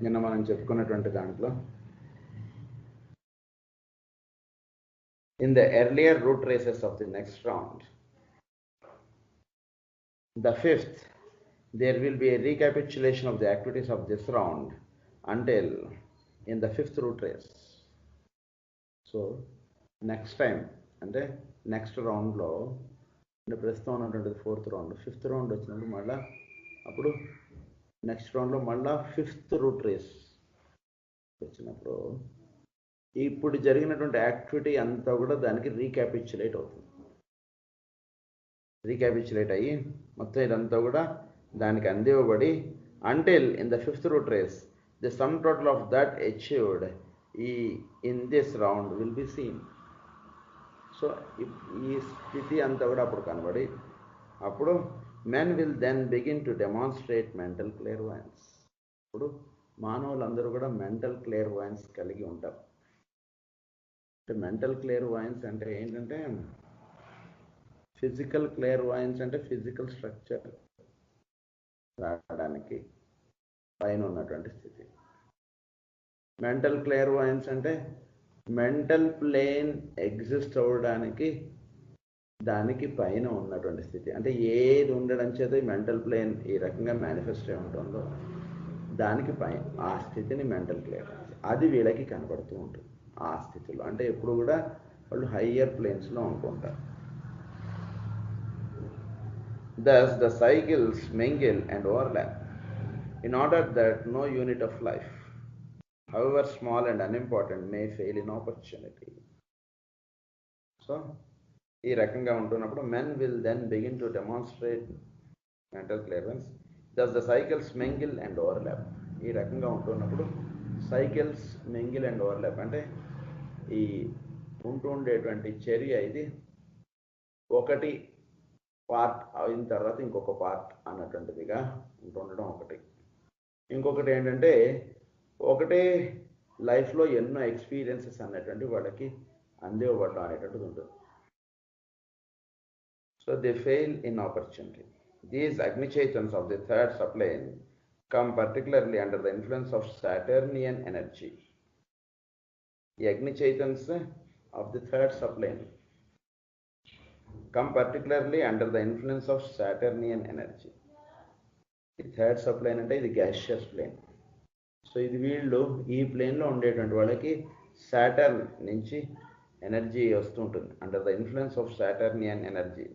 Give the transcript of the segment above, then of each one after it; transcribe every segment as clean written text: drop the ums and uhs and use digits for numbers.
నిన్న మనం చెప్పుకున్నటువంటి దాంట్లో in the earlier root races of the next round, the fifth, there will be a recapitulation of the activities of this round until in the fifth root race. So next time అంటే next రౌండ్లో అంటే ప్రస్తుతం ఉన్నటువంటిది fourth round, fifth round వచ్చినప్పుడు మళ్ళీ అప్పుడు next రౌండ్లో మళ్ళీ ఫిఫ్త్ రూట్ రేస్ వచ్చినప్పుడు ఇప్పుడు జరిగినటువంటి యాక్టివిటీ అంతా కూడా దానికి రీక్యాపిచులేట్ అవుతుంది. రీక్యాపిచులేట్ అయ్యి మొత్తం ఇదంతా కూడా దానికి అందివ్వబడి until in the fifth root race the sum total of that achieved in this round will be seen. So ఈ స్థితి అంతా కూడా అప్పుడు కనబడి అప్పుడు men will then begin to demonstrate mental clairvoyance. ఇప్పుడు మానవులందరూ కూడా మెంటల్ క్లియర్వాయన్స్ కలిగి ఉంటారు. అంటే మెంటల్ క్లియర్వాయన్స్ అంటే ఏంటంటే ఫిజికల్ క్లియర్వాయన్స్ అంటే ఫిజికల్ స్ట్రక్చర్ రావడానికి పైన ఉన్నటువంటి స్థితి. మెంటల్ క్లియర్వాయన్స్ అంటే మెంటల్ ప్లేన్ ఎగ్జిస్ట్ అవ్వడానికి దానికి పైన ఉన్నటువంటి స్థితి. అంటే ఏది ఉండడం చేత మెంటల్ ప్లేన్ ఈ రకంగా మేనిఫెస్ట్ అయి ఉంటుందో దానికి పైన ఆ స్థితిని మెంటల్ క్లియర్వాయన్స్, అది వీళ్ళకి కనబడుతూ ఉంటుంది. ఆ స్థితిలో అంటే ఎప్పుడు కూడా వాళ్ళు హయ్యర్ ప్లేన్స్లో ఉంటుంటారు. Thus the cycles mingle and overlap in order that no unit of life, however small and unimportant, may fail in opportunity. So ఈ రకంగా ఉంటున్నప్పుడు men will then begin to demonstrate mental clearance. Thus the cycles mingle and overlap. ఈ రకంగా ఉంటున్నప్పుడు cycles mingle and overlap అంటే ఈ ఉండేటువంటి చర్య ఇది ఒకటి పార్ట్ అయిన తర్వాత ఇంకొక పార్ట్ అన్నటువంటిదిగా ఉండడం ఒకటి. ఇంకొకటి ఏంటంటే ఒకటే లైఫ్లో ఎన్నో ఎక్స్పీరియన్సెస్ అన్నటువంటి వాళ్ళకి అందివ్వబడడం అనేటువంటిది ఉంటుంది. So they fail in opportunity. These agnichaitans of the third subplane come particularly under the influence of Saturnian energy. The Agni Chaitans of the third subplane come particularly under the influence of Saturnian energy. The third subplane అంటే ఇది gaseous plane. So ఇది వీళ్ళు ఈ ప్లేన్లో ఉండేటువంటి వాళ్ళకి Saturn నుంచి energy వస్తూ ఉంటుంది. Under the influence of Saturnian energy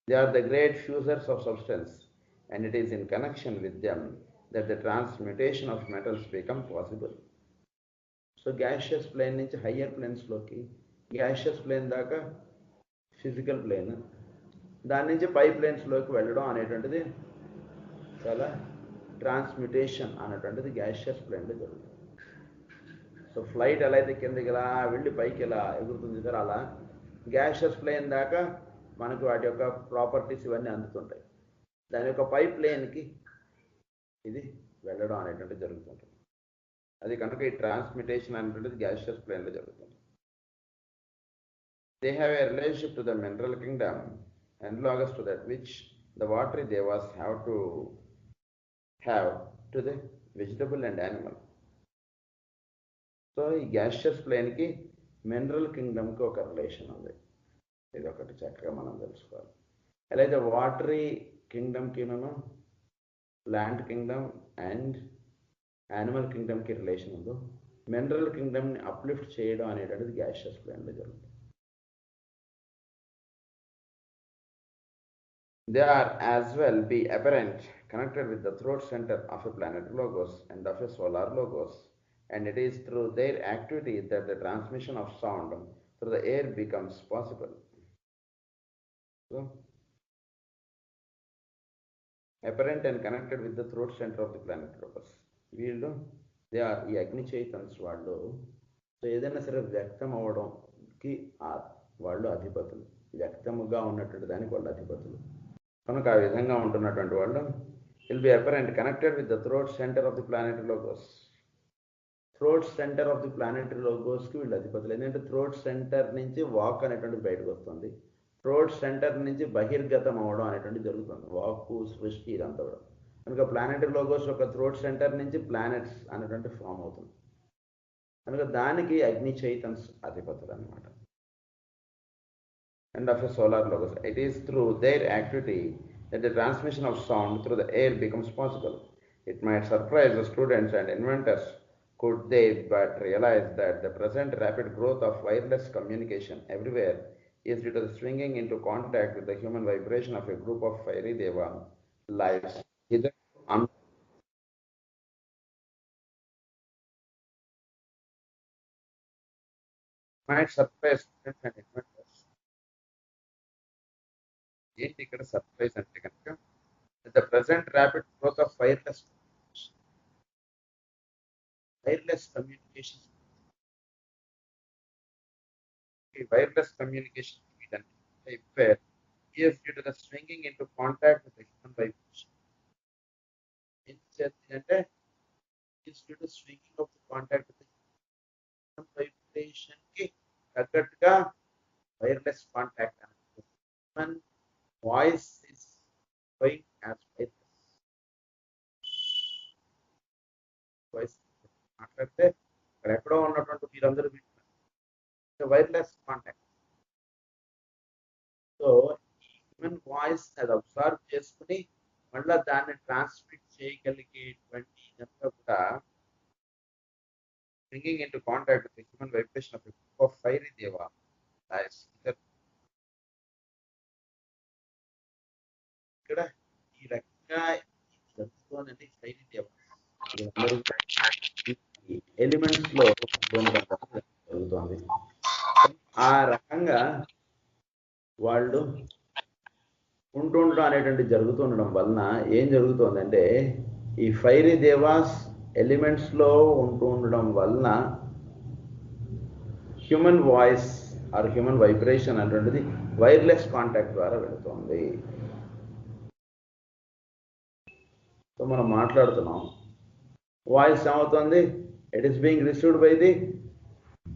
they are the great fusers of substance and it is in connection with them that the transmutation of metals become possible. So gaseous plane నుంచి higher planes లోకి, gaseous plane దాకా physical plane, దాని నుంచి పై planes లోకి వెళ్ళడం అనేటువంటిది చాలా transmutation అనేటువంటిది gaseous plane లో జరుగుతుంది. సో ఫ్లైట్ ఎలా అయితే కిందకి ఇలా వెళ్ళి పైకి ఇలా ఎగురుతుంది కదా, అలా gaseous plane దాకా మనకు వాటి యొక్క ప్రాపర్టీస్ ఇవన్నీ అందుతుంటాయి. దాని యొక్క పై ప్లేన్కి ఇది వెళ్ళడం అనేటువంటిది జరుగుతుంటుంది. అది కనుక ఈ ట్రాన్స్మిటేషన్ అనేటువంటిది గ్యాషియస్ ప్లేన్లో జరుగుతుంది. They have a relationship to the mineral Kingdom analogous to that which the watery devas have to the vegetable and animal. So ఈ గ్యాషియస్ ప్లేన్కి మినరల్ కింగ్డమ్కి ఒక రిలేషన్ ఉంది. ఇది ఒకటి చక్కగా మనం తెలుసుకోవాలి. ఎలా అయితే వాటరీ కింగ్డమ్కిను ప్లాంట్ కింగ్డమ్ అండ్ యానిమల్ కింగ్డమ్కి రిలేషన్ ఉందో, మినరల్ కింగ్డమ్ని అప్లిఫ్ట్ చేయడం అనేటువంటిది గ్యాషియస్ ప్లేన్లో జరుగుతుంది. They are as well be apparent connected with the throat centre of a planet logos and of a solar logos, and it is through their activity that the transmission of sound through the air becomes possible. So apparent and connected with the throat center of the planet Locus. వీళ్ళు they are ఈ అగ్ని చైతన్స్ వాళ్ళు. So ఏదైనా సరే వ్యక్తం అవ్వడంకి వాళ్ళు అధిపతులు, వ్యక్తముగా ఉన్నటువంటి దానికి వాళ్ళు అధిపతులు కనుక ఆ విధంగా ఉంటున్నటువంటి వాళ్ళు will be apparent connected with the throat centre of the planet logos. Throat centre of the planet లోగోస్కి వీళ్ళు అధిపతులు. ఎందుకంటే థ్రోట్ సెంటర్ నుంచి వాక్ అనేటువంటిది బయటకు వస్తుంది, థ్రోట్ సెంటర్ నుంచి బహిర్గతం అవ్వడం అనేటువంటి జరుగుతుంది. వాక్కు సృష్టి ఇదంతా కూడా కనుక ప్లానెటరీ లోగోస్ ఒక థ్రోట్ సెంటర్ నుంచి ప్లానెట్స్ అనేటువంటి ఫామ్ అవుతుంది. కనుక దానికి అగ్ని చైతన్స్ అధిపతులు అనమాట. And of a solar logos. It is through their activity that the transmission of sound through the air becomes possible. It might surprise the students and inventors could they but realize that the present rapid growth of wireless communication everywhere is due to the swinging into contact with the human vibration of a group of fiery deva lives hitherto might surprise students and inventors. ఏంటి ఇక్కడ surprise అంటే కనుక the present rapid growth of wireless communication speed and where is due to the swinging into contact with the human vibration. అంటే is due to swinging of the contact with the human vibration కి తగ్గట్టుగా wireless contact అనేది human voice is going as voice మాట్లాడితే అక్కడ ఎక్కడో ఉన్నటువంటి మీరందరూ వింటున్నారు wireless contact. So human voice అది అబ్జర్వ్ చేసుకుని మళ్ళీ దాన్ని ట్రాన్స్మిట్ చేయగలిగేటువంటి ఇదంతా కూడా bringing in to contact with human vibration of group of fiery దేవా ఇక్కడ ఈ రకంగా జరుగుతోందండి ఫైరీ దేవ ఎలిమెంట్స్ లో జరుగుతోంది. ఆ రకంగా వాళ్ళు ఉంటుండడం అనేటువంటి జరుగుతుండడం వలన ఏం జరుగుతోందంటే ఈ ఫైరీ దేవాస్ ఎలిమెంట్స్ లో ఉంటుండడం వలన human voice or human vibration అనేటువంటిది వైర్లెస్ కాంటాక్ట్ ద్వారా వెళుతుంది. సో మనం మాట్లాడుతున్నాం, వాయిస్ ఏమవుతుంది, it is being received by the,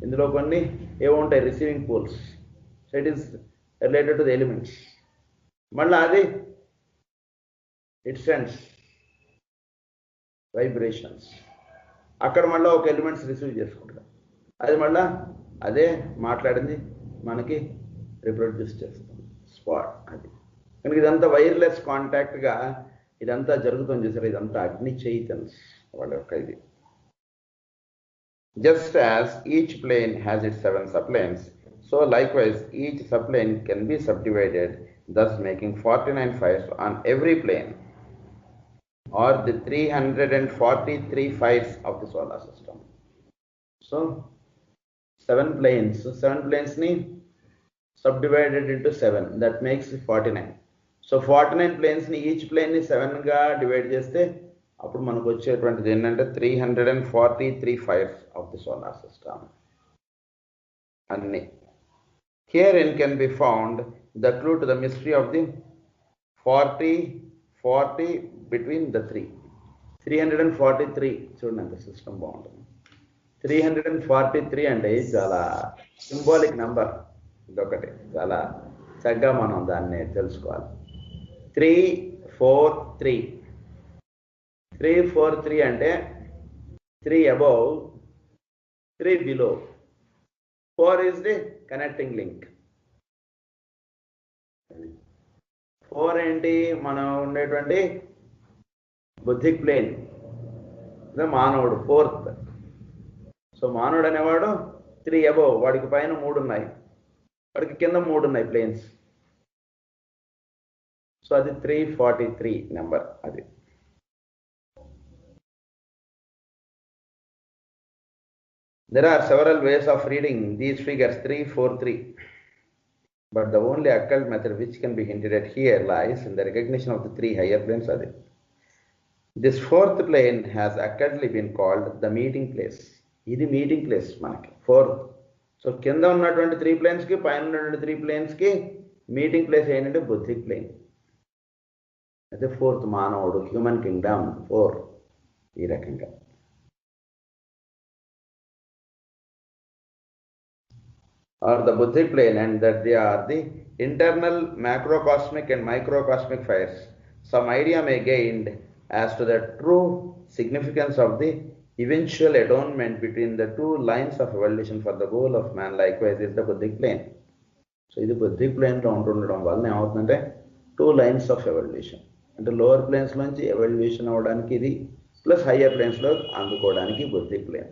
ఇందులో కొన్ని ఏముంటాయి receiving poles, so it is related to the elements. మళ్ళీ అది ఇట్ సెండ్స్ వైబ్రేషన్స్, అక్కడ మళ్ళీ ఒక ఎలిమెంట్స్ రిసీవ్ చేసుకుంటాం, అది మళ్ళీ అదే మాట్లాడింది మనకి రిప్రొడ్యూస్ చేస్తుంది స్పాట్. అది కనుక ఇదంతా వైర్లెస్ కాంటాక్ట్గా ఇదంతా జరుగుతుంది చూసారు, ఇదంతా అగ్ని చైతన్స్ వాళ్ళ యొక్క ఇది. Just as each plane has its 7 subplanes, so likewise each subplane can be subdivided, thus making 49 fires on every plane, or the 343 fires of the solar system. So 7 planes ni subdivided into 7, that makes 49. So 49 planes ni each plane ni 7 గా divide చేస్తే అప్పుడు మనకు వచ్చేటువంటిది ఏంటంటే 343 fires of the solar system. అన్ని herein can be found the clue to the mystery of the 40 between the 343. చూడండి అంత system బాగుంటుంది. 343 అంటే చాలా సింబాలిక్ నెంబర్, ఇదొకటి చాలా చక్కగా మనం దాన్ని తెలుసుకోవాలి. 343 అంటే 3 above, 3 below, 4 is the connecting link. 4 ఏంటి, మనం ఉండేటువంటి బుద్ధిక్ ప్లేన్, మానవుడు 4th. సో మానవుడు అనేవాడు 3 above, వాడికి పైన 3 ఉన్నాయి, వాడికి కింద 3 ఉన్నాయి ప్లేన్స్. సో అది 343 నెంబర్. అది there are several ways of reading these figures 343, but the only occult method which can be hinted at here lies in the recognition of the 3 higher planes. Adi this 4th plane has occultly been called the meeting place. Idi meeting place manaki 4th. So కింద ఉన్నటువంటి 3 planes కి పైన ఉన్నటువంటి 3 planes కి meeting place ఏంటంటే buddhic plane. అయితే 4th మానవుడు, human Kingdom 4 ఈ రకంగా. Or the Buddhic plane, and that they are the internal macrocosmic and microcosmic fires. Some idea may gained as to the true significance of the eventual atonement between the two lines of evolution for the goal of man likewise is the Buddhic plane. So ఇది buddhic ప్లేన్లో ఉంటుండడం వల్ల ఏమవుతుందంటే 2 lines of evolution, అంటే lower planes నుంచి evolution అవ్వడానికి ఇది plus higher ప్లేన్స్లో అందుకోవడానికి buddhic plane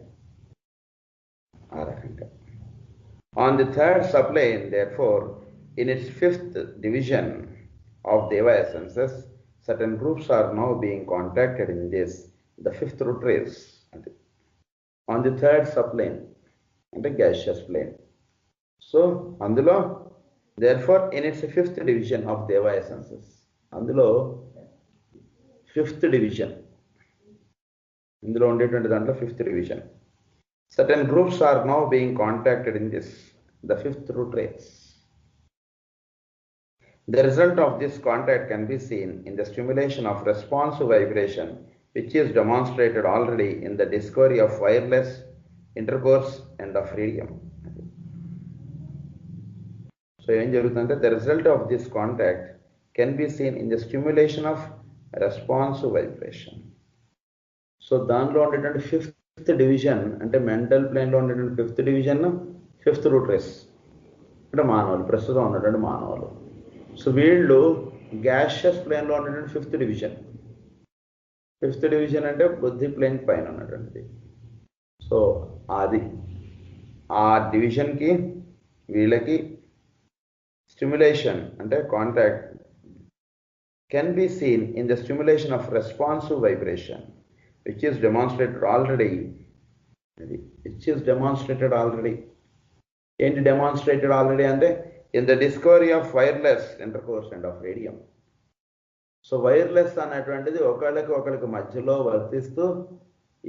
ఆ రకంగా. On the third subplane, therefore, in its fifth division of Deva essences, certain groups are now being contacted in this, the fifth root race. On the third subplane, and the gaseous plane. So, అందులో therefore, in its fifth division of Deva essences, అందులో fifth division, ఇందులో ఉండేటువంటి దాంట్లో fifth division. Certain groups are now being contacted in this, the fifth root race. The result of this contact can be seen in the stimulation of responsive vibration, which is demonstrated already in the discovery of wireless intercourse and of radium. So, the result of this contact can be seen in the stimulation of responsive vibration. So, దానిలో ఉండేటువంటి fifth division అంటే mental ప్లేన్లో ఉండేటువంటి fifth division fifth root race అంటే మానవులు, ప్రస్తుతం ఉన్నటువంటి మానవులు. సో వీళ్ళు గ్యాషియస్ ప్లేన్లో ఉన్నటువంటి ఫిఫ్త్ డివిజన్ అంటే బుద్ధి ప్లేన్ పైన ఉన్నటువంటిది. సో అది ఆ డివిజన్కి వీళ్ళకి స్టిమ్యులేషన్ అంటే contact can be seen in the stimulation of responsive vibration, which is demonstrated already. ఏంటి demonstrated already అంటే in the discovery of wireless intercourse and of radium. So wireless అనేటువంటిది ఒకళ్ళకి మధ్యలో వర్తిస్తూ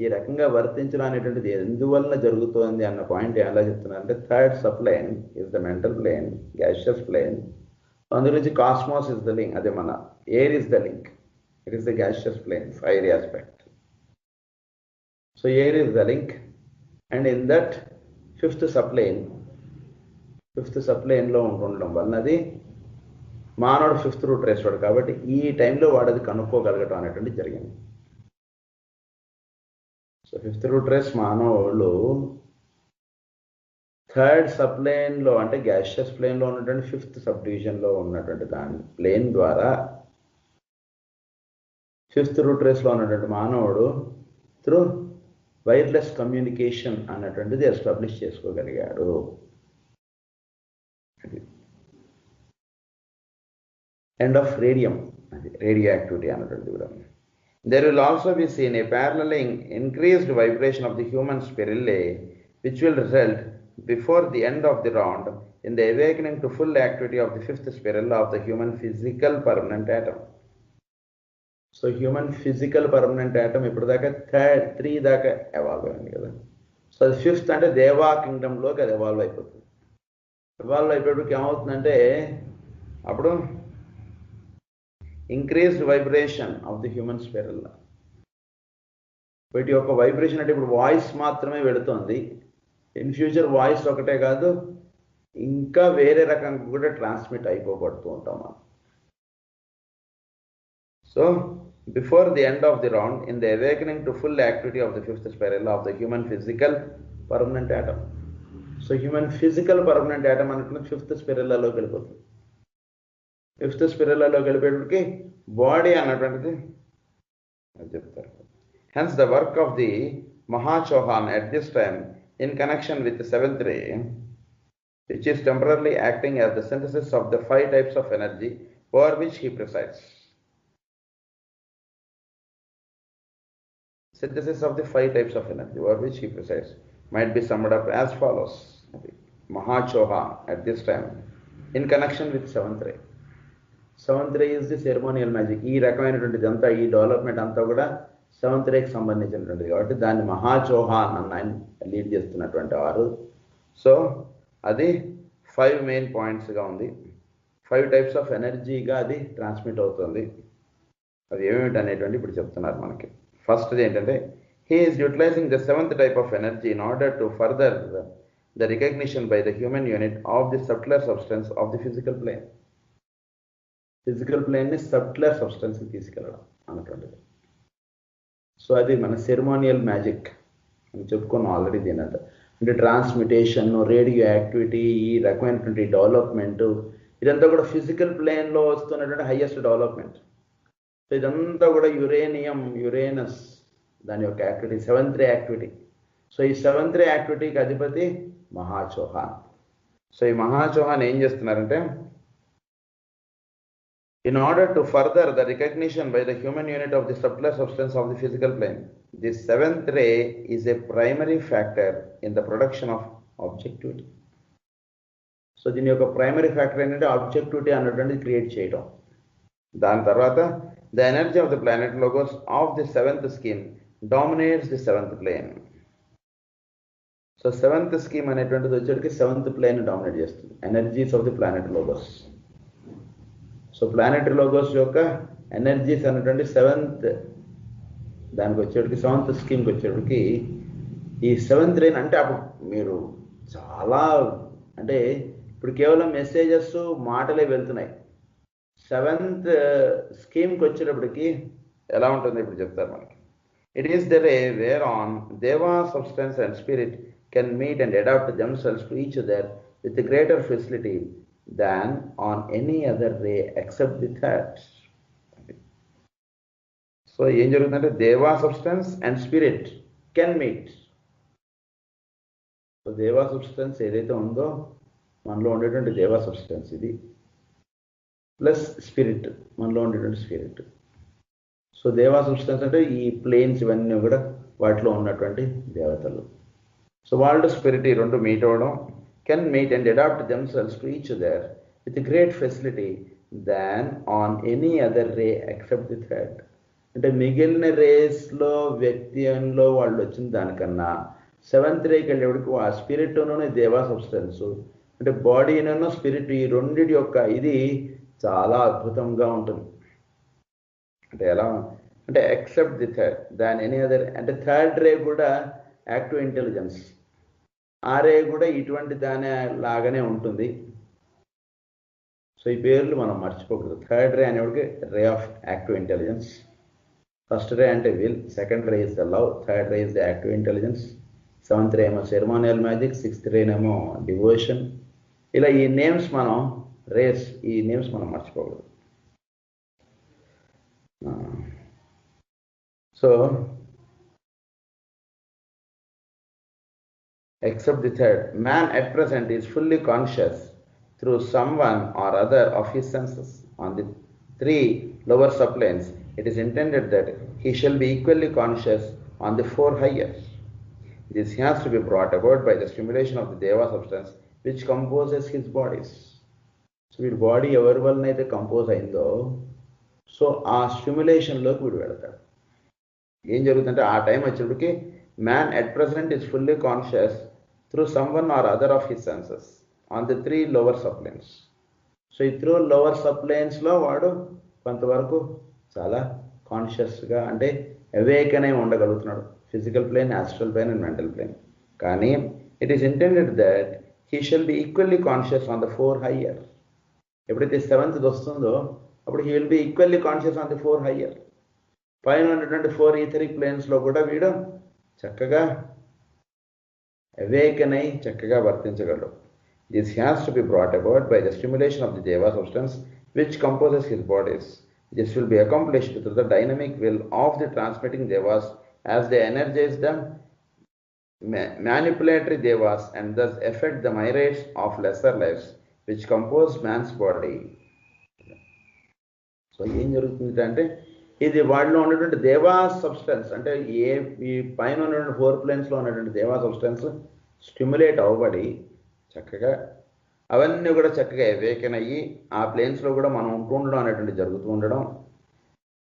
ఈ రకంగా వర్తించడం అనేటువంటిది ఎందువల్ల జరుగుతోంది అన్న పాయింట్ ఎలా చెప్తున్నారంటే third subplane is the mental plane, gaseous plane. అందు గురించి కాస్మాస్ ఇస్ ద లింక్, అదే మన air is the link, it is the gaseous plane, fiery aspect. So air is the link, and in that fifth subplane లో ఉండడం వలన అది మానవుడు fifth root race వాడు కాబట్టి ఈ టైంలో వాడు అది కనుక్కోగలగటం అనేటువంటి జరిగింది. సో ఫిఫ్త్ రూట్ రేస్ మానవులు థర్డ్ సబ్ప్లేన్లో అంటే గ్యాషియస్ ప్లేన్లో ఉన్నటువంటి ఫిఫ్త్ సబ్ డివిజన్లో ఉన్నటువంటి దాని ప్లేన్ ద్వారా ఫిఫ్త్ రూట్ రేస్లో ఉన్నటువంటి మానవుడు త్రూ వైర్లెస్ కమ్యూనికేషన్ అన్నటువంటిది ఎస్టాబ్లిష్ చేసుకోగలిగాడు. అండ్ ఆఫ్ రేడియం, అది రేడియో యాక్టివిటీ అన్నటువంటిది కూడా. There will also be seen a paralleling increased vibration of the human spirille, which will result before the end of the round in the awakening to full activity of the fifth spirilla of the human physical permanent atom. So human physical permanent atom ఇప్పుడు దాకా 3 దాకా evolve అయింది కదా. So అది fifth అంటే దేవా కింగ్డమ్లోకి అది evolve అయిపోతుంది. ఎవాల్వ్ అయిపోయేటికి ఏమవుతుందంటే అప్పుడు increased vibration of the human spirilla, వీటి యొక్క వైబ్రేషన్ అంటే ఇప్పుడు వాయిస్ మాత్రమే వెళుతుంది. ఇన్ ఫ్యూచర్ వాయిస్ ఒకటే కాదు, ఇంకా వేరే రకంగా కూడా ట్రాన్స్మిట్ అయిపోబడుతూ ఉంటాం మనం. So, before the end of the round, in the awakening to full activity of the fifth spirilla of the human physical permanent atom. So, human physical permanent atom అనుకున్న fifth స్పిరిల్లాలోకి వెళ్ళిపోతుంది. ఫిఫ్త్ స్పిరిల్లాలోకి వెళ్ళిపోయేటికి బాడీ అన్నటువంటిది చెప్తారు. Hence, the work of the Mahachohan at this time in connection with the seventh ray, which is temporarily acting as the synthesis of the 5 types of energy over which he presides. Synthesis of the 5 types of energy over which he presides might be summed up as follows. Mahachohan at this time in connection with seventh ray. Seventh ray is the ceremonial magic. ఈ రకమైనటువంటిది అంతా ఈ development అంతా కూడా seventh రేకి సంబంధించినటువంటిది కాబట్టి దాన్ని మహాచౌహాన్ అన్న ఆయన లీడ్ చేస్తున్నటువంటి వారు. సో అది 5 మెయిన్ పాయింట్స్గా ఉంది. 5 టైప్స్ ఆఫ్ ఎనర్జీగా అది ట్రాన్స్మిట్ అవుతుంది. అది ఏమిటి అనేటువంటి ఇప్పుడు చెప్తున్నారు మనకి. ఫస్ట్ ఏంటంటే he is utilizing the 7th type of energy in order to further the recognition by the human unit of the subtler substance of the physical plane. Physical plane ని subtler substance కి తీసుకెళ్ళడం అన్నటువంటిది. So అది మన ceremonial magic అని చెప్పుకున్నాం already దీనంతా. అంటే transmutation, radio activity, ఈ రకమైనటువంటి డెవలప్మెంట్, ఇదంతా కూడా ఫిజికల్ ప్లేన్లో వస్తున్నటువంటి హైయెస్ట్ డెవలప్మెంట్. సో ఇదంతా కూడా యురేనస్ దాని యొక్క యాక్టివిటీ, 7th రే యాక్టివిటీ. సో ఈ 7th రే యాక్టివిటీకి అధిపతి మహాచౌహాన్. సో ఈ మహాచౌహాన్ ఏం చేస్తున్నారంటే, in order to further the recognition by the human unit of the subtler substance of the physical plane, this 7th ray is a primary factor in the production of objectivity. So దీని యొక్క primary factor ఏంటంటే objectivity అన్నటువంటిది create చేయడం. దాని తర్వాత the energy of the planet logos of the 7th scheme dominates the 7th plane. So 7th scheme అనేటువంటిది వచ్చేటికి 7th plane dominate చేస్తుంది, energies of the planet logos. So planetary logos యొక్క energies అనేటువంటి 7th దానికి వచ్చేటికి 7th స్కీమ్కి వచ్చేటికి ఈ 7th rain అంటే అప్పుడు మీరు చాలా అంటే ఇప్పుడు కేవలం మెసేజెస్ మాటలే వెళ్తున్నాయి. 7th స్కీమ్కి వచ్చేటప్పటికి ఎలా ఉంటుంది ఇప్పుడు చెప్తారు మనకి. It is the ray where on deva substance and spirit can meet and adapt themselves to each other with greater facility than on any other ray except the third. So ఏం జరుగుతుందంటే deva substance and spirit can meet. So deva substance ఏదైతే ఉందో మనలో ఉండేటువంటి దేవా substance ఇది, plus spirit మనలో ఉండేటువంటి స్పిరిట్. సో దేవా సబ్స్టెన్స్ అంటే ఈ ప్లేన్స్ ఇవన్నీ కూడా వాటిలో ఉన్నటువంటి దేవతలు. సో వాళ్ళు స్పిరిట్ ఈ రెండు మీట్ అవ్వడం, can meet and adapt themselves to each other with great facility than on any other ray except the third. అంటే మిగిలిన రేస్లో వ్యక్తిలో వాళ్ళు వచ్చిన దానికన్నా 7th రేకి వెళ్ళేవాడికి ఆ స్పిరిట్లోనే దేవా సబ్స్టెన్స్ అంటే బాడీనో స్పిరిట్ ఈ రెండిటి యొక్క ఇది చాలా అద్భుతంగా ఉంటుంది. అంటే ఎలా అంటే except the third than any other, అంటే 3rd రే కూడా యాక్టివ్ ఇంటెలిజెన్స్, ఆ రే కూడా ఇటువంటి దాని లాగానే ఉంటుంది. సో ఈ పేర్లు మనం మర్చిపోకూడదు. 3rd రే అనేవాడికి ray of active intelligence, 1st ray అంటే will, 2nd ray is the love, 3rd ray is the active intelligence, 7th ray ఏమో సెరిమోనియల్ మ్యాజిక్, 6th రేనేమో డివోషన్. ఇలా ఈ నేమ్స్ మనం రేస్ ఈ నేమ్స్ మనం మర్చిపోకూడదు. So except the third, man at present is fully conscious through someone or other of his senses. On the 3 lower subplanes, it is intended that he shall be equally conscious on the 4 higher. This has to be brought about by the stimulation of the Deva substance which composes his bodies. So his body ఎవరి వలన అయితే compose అయిందో so ఆ స్టిమ్యులేషన్లోకి వీడు వెళతాడు. ఏం జరుగుతుందంటే ఆ టైం వచ్చేప్పటికి man at present is fully conscious through someone or other of his senses on the 3 lower subplanes. So ఈ 3 lower subplanes లో వాడు కొంతవరకు చాలా కాన్షియస్గా అంటే అవేకన్ అయి ఉండగలుగుతున్నాడు, physical plane, astral plane and mental plane. కానీ it is intended that he shall be equally conscious on the 4 higher. ఎప్పుడైతే 7th వస్తుందో అప్పుడు he will be equally conscious on the 4 higher. పైన ఉన్నటువంటి 4 ఈథరిక్ ప్లేన్స్లో కూడా వీడు చక్కగా అవేకన్ అయి చక్కగా వర్తించగలడు. This has to be brought about by the stimulation of the deva substance which composes his bodies. This will be accomplished through the dynamic will of the transmitting devas as they energise the manipulatory devas and thus affect the myriads of lesser lives which compose man's body. So ఏం జరుగుతుంది అంటే ఇది వాటిలో ఉన్నటువంటి దేవా substance అంటే ఈ పైన ఉన్నటువంటి 4 ప్లేన్స్లో ఉన్నటువంటి దేవా సబ్స్టెన్స్ స్టిమ్యులేట్ అవ్వబడి చక్కగా అవన్నీ కూడా చక్కగా అవేకన్ అయ్యి ఆ ప్లేన్స్లో కూడా మనం ఉంటుండడం అనేటువంటి జరుగుతూ ఉండడం,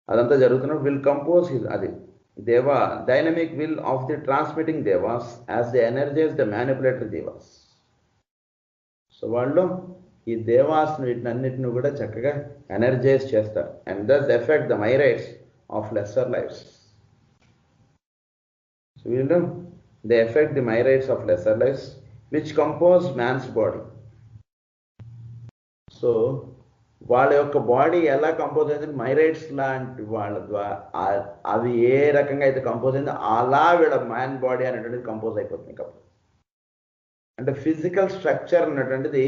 అదంతా జరుగుతున్నప్పుడు విల్ కంపోజ్ అది deva dynamic will of the transmitting devas as the energise the manipulatory devas. So వాళ్ళు ఈ దేవాస్ వీటినన్నిటిని కూడా చక్కగా ఎనర్జైజ్ చేస్తారు and thus effect the myriads of lesser lives. So వీళ్ళు they effect the myriads of lesser lives which compose man's body. So వాళ్ళ యొక్క body ఎలా కంపోజ్ అయింది, మైరైట్స్ లాంటి వాళ్ళ ద్వారా అది ఏ రకంగా అయితే కంపోజ్ అయిందో అలా వీళ్ళ మ్యాన్ బాడీ అనేటువంటిది కంపోజ్ అయిపోతుంది. కాబట్టి అంటే ఫిజికల్ స్ట్రక్చర్ అనేటువంటిది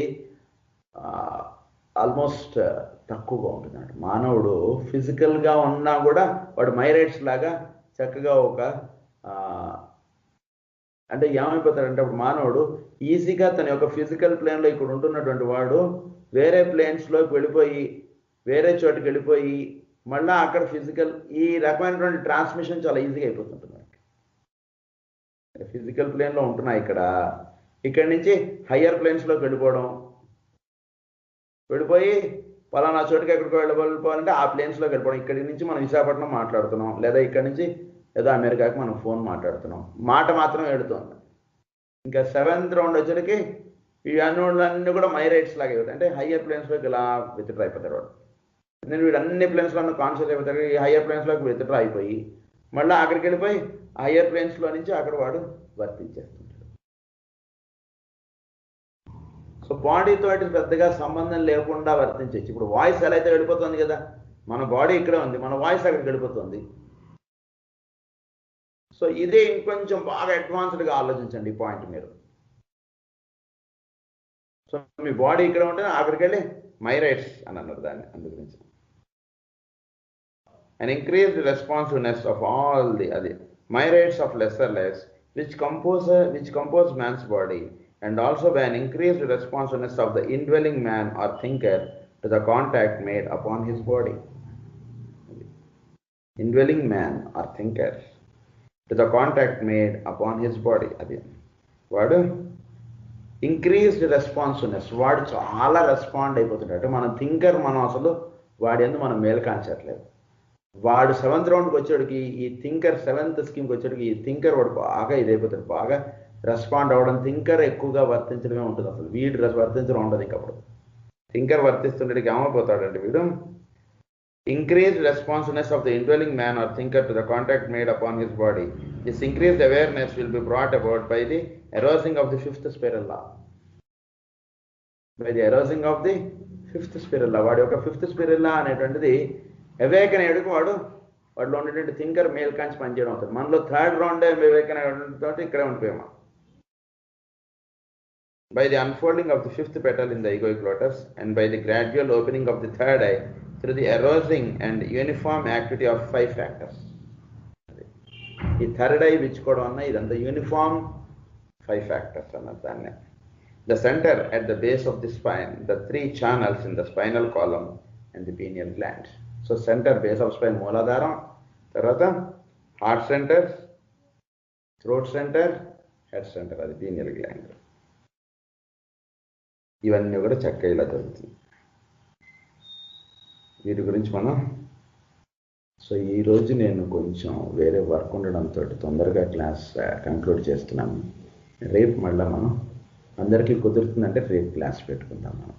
ఆల్మోస్ట్ తక్కువగా ఉంటుంది అన్నమాట. మానవుడు ఫిజికల్గా ఉన్నా కూడా వాడు మైరైట్స్ లాగా చక్కగా ఒక అంటే ఏమైపోతాడంటే అప్పుడు మానవుడు ఈజీగా తన యొక్క ఫిజికల్ ప్లేన్లో ఇక్కడ ఉంటున్నటువంటి వాడు వేరే ప్లేన్స్లోకి వెళ్ళిపోయి వేరే చోటుకి వెళ్ళిపోయి మళ్ళీ అక్కడ ఫిజికల్ ఈ రకమైనటువంటి ట్రాన్స్మిషన్ చాలా ఈజీగా అయిపోతుంటుంది. ఫిజికల్ ప్లేన్లో ఉంటున్నాయి ఇక్కడి నుంచి హయ్యర్ ప్లేన్స్లోకి వెళ్ళిపోయి పలానా చోటుకి ఎక్కడికి వెళ్ళిపోవాలంటే ఆ ప్లేన్స్లోకి వెళ్ళిపోవడం. ఇక్కడి నుంచి మనం విశాఖపట్నం మాట్లాడుతున్నాం, లేదా ఇక్కడి నుంచి ఏదో అమెరికాకి మనం ఫోన్ మాట్లాడుతున్నాం, మాట మాత్రం వెళుతుంది. ఇంకా 7th రౌండ్ వచ్చేటికి ఈ అన్నీ కూడా మైరైట్స్ లాగా అవుతాయి. అంటే హయ్యర్ ప్లేన్స్లోకి ఇలా విత్డ్రా అయిపోతాడు వాడు. నేను వీడు అన్ని ప్లేన్స్లో కాన్షియస్ అయిపోతాడు. ఈ హయ్యర్ ప్లేన్స్లోకి విత్డ్రా అయిపోయి మళ్ళీ అక్కడికి వెళ్ళిపోయి హయ్యర్ ప్లేన్స్లో నుంచి అక్కడ వాడు వర్తించేస్తుంటాడు. సో బాడీతో పెద్దగా సంబంధం లేకుండా వర్తించవచ్చు. ఇప్పుడు వాయిస్ ఎలా అయితే వెళ్ళిపోతుంది కదా, మన బాడీ ఇక్కడే ఉంది, మన వాయిస్ అక్కడికి వెళ్ళిపోతుంది. సో ఇదే ఇంకొంచెం బాగా అడ్వాన్స్డ్గా ఆలోచించండి ఈ పాయింట్ మీరు. సో మీ బాడీ ఇక్కడ ఉంటే అక్కడికి వెళ్ళి మైరైట్స్ అని అన్నారు దాన్ని. అందు గురించి an increased responsiveness of all the myriads of lesser layers which compose man's body, and also by an increased responsiveness of the indwelling man or thinker to the contact made upon his body. Indwelling man or thinker to the contact made upon his body. అది వాడు increased responsiveness, వాడు చాలా respond అయిపోతుంటాడు. మన thinker మనం అసలు వాడి ఎందుకు మనం మేలు కాంచట్లేదు. వాడు 7th రౌండ్కి వచ్చేటికి ఈ థింకర్ 7th స్కీమ్కి వచ్చేటికి ఈ థింకర్ వాడు బాగా ఇదైపోతాడు, బాగా రెస్పాండ్ అవ్వడం. థింకర్ ఎక్కువగా వర్తించడమే ఉంటుంది. అసలు వీడు వర్తించడం ఉండదు. ఇంకప్పుడు థింకర్ వర్తిస్తుండేటికి ఏమైపోతాడంటే వీడు increased responsiveness of the indwelling man or thinker to the contact made upon his body. This increased awareness will be brought about by the arousing of the 5th spiral law. By the arousing of the 5th spiral law. వాడి యొక్క 5th spiral law అనేటువంటిది awaken అయ్యేటికి వాడిలో ఉండేటువంటి thinker male కాంచి పనిచేయడం అవుతుంది. మనలో 3rd round awaken అయ్యేటువంటి ఇక్కడే ఉండిపోయామా. By the unfolding of the 5th petal in the egoic lotus and by the gradual opening of the 3rd eye through the arousing and uniform activity of 5 factors. ఈ 3rd eye which కూడా ఉన్నాయి, ఇదంతా uniform 5 factors అన్నది దాన్ని. The center at the base of the spine, the 3 channels in the spinal column and the pineal gland. So center, base of spine, మూలాధారం, తర్వాత heart center, throat centre, head center, అది pineal gland. ఇవన్నీ కూడా చక్కగా ఇలా జరుగుతుంది. వీటి గురించి మనం సో ఈరోజు నేను కొంచెం వేరే వర్క్ ఉండడంతో తొందరగా క్లాస్ కంక్లూడ్ చేస్తున్నాము. రేపు మళ్ళీ మనం అందరికీ కుదురుతుందంటే రేపు క్లాస్ పెట్టుకుందాం మనం.